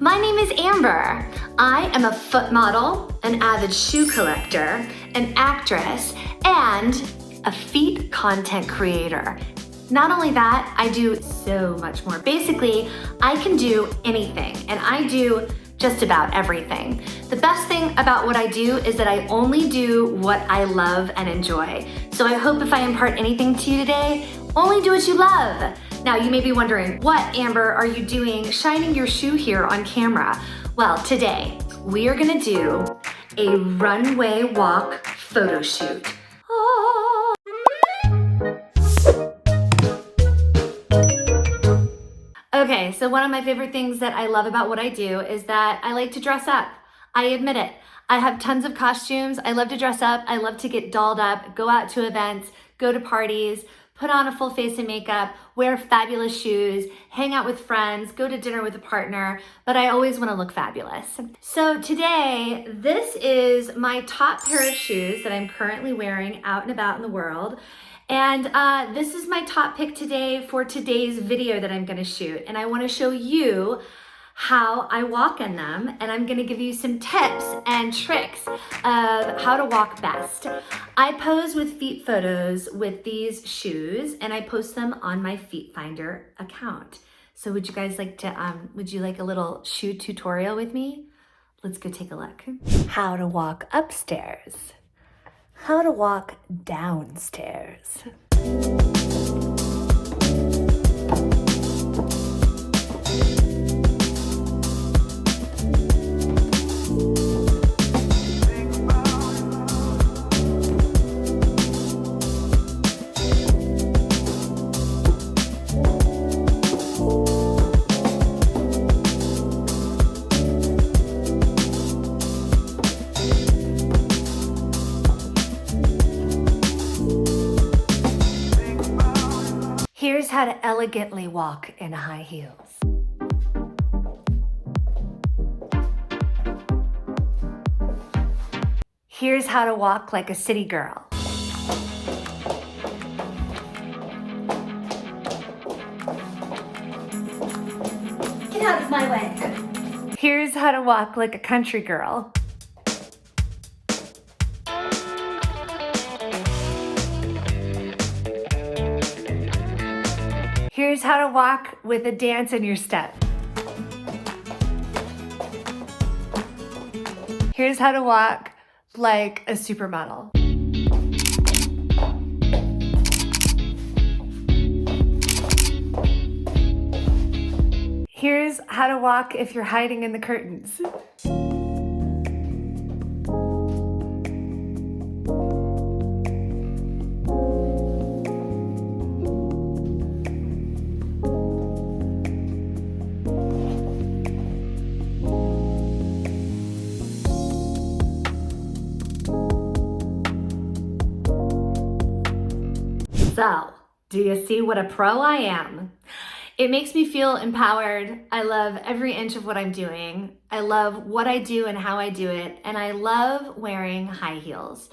My name is Amber. I am a foot model, an avid shoe collector, an actress, and a feet content creator. Not only that, I do so much more. Basically, I can do anything, and I do just about everything. The best thing about what I do is that I only do what I love and enjoy. So I hope if I impart anything to you today, only do what you love. Now you may be wondering, what, Amber, are you doing shining your shoe here on camera? Well, today we are gonna do a runway walk photo shoot. Ah. Okay, so one of my favorite things that I love about what I do is that I like to dress up. I admit it. I have tons of costumes. I love to dress up. I love to get dolled up, go out to events, go to parties, put on a full face of makeup, wear fabulous shoes, hang out with friends, go to dinner with a partner, but I always want to look fabulous. So today, this is my top pair of shoes that I'm currently wearing out and about in the world. And this is my top pick today for today's video that I'm gonna shoot. And I wanna show you how I walk in them, and I'm gonna give you some tips and tricks of how to walk best. I pose with feet photos with these shoes, and I post them on my FeetFinder account. So would you guys like to, would you like a little shoe tutorial with me? Let's go take a look. How to walk upstairs. How to walk downstairs. Here's how to elegantly walk in high heels. Here's how to walk like a city girl. Get out of my way. Here's how to walk like a country girl. Here's how to walk with a dance in your step. Here's how to walk like a supermodel. Here's how to walk if you're hiding in the curtains. So, do you see what a pro I am? It makes me feel empowered. I love every inch of what I'm doing. I love what I do and how I do it. And I love wearing high heels.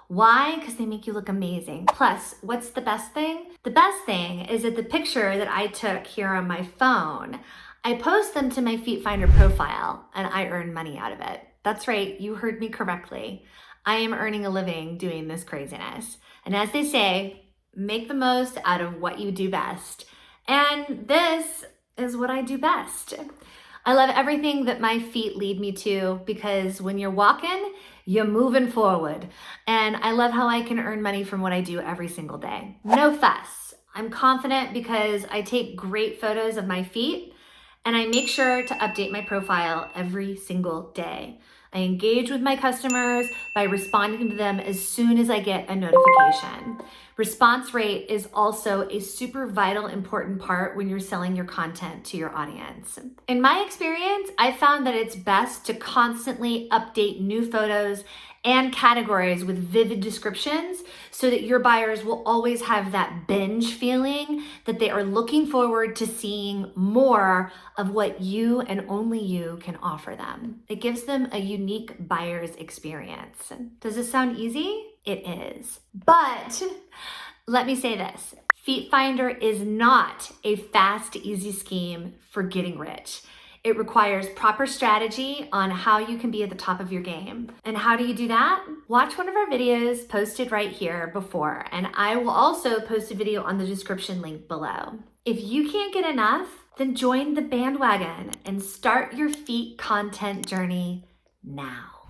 Why? Because they make you look amazing. Plus, what's the best thing? The best thing is that the picture that I took here on my phone, I post them to my FeetFinder profile and I earn money out of it. That's right, you heard me correctly. I am earning a living doing this craziness. And as they say, make the most out of what you do best. And this is what I do best. I love everything that my feet lead me to because when you're walking, you're moving forward. And I love how I can earn money from what I do every single day. No fuss. I'm confident because I take great photos of my feet and I make sure to update my profile every single day. I engage with my customers by responding to them as soon as I get a notification. Response rate is also a super vital, important part when you're selling your content to your audience. In my experience, I found that it's best to constantly update new photos and categories with vivid descriptions so that your buyers will always have that binge feeling that they are looking forward to seeing more of what you and only you can offer them. It gives them a unique buyer's experience. Does this sound easy? It is. But let me say this. FeetFinder is not a fast, easy scheme for getting rich. It requires proper strategy on how you can be at the top of your game. And how do you do that? Watch one of our videos posted right here before, and I will also post a video on the description link below. If you can't get enough, then join the bandwagon and start your feet content journey now.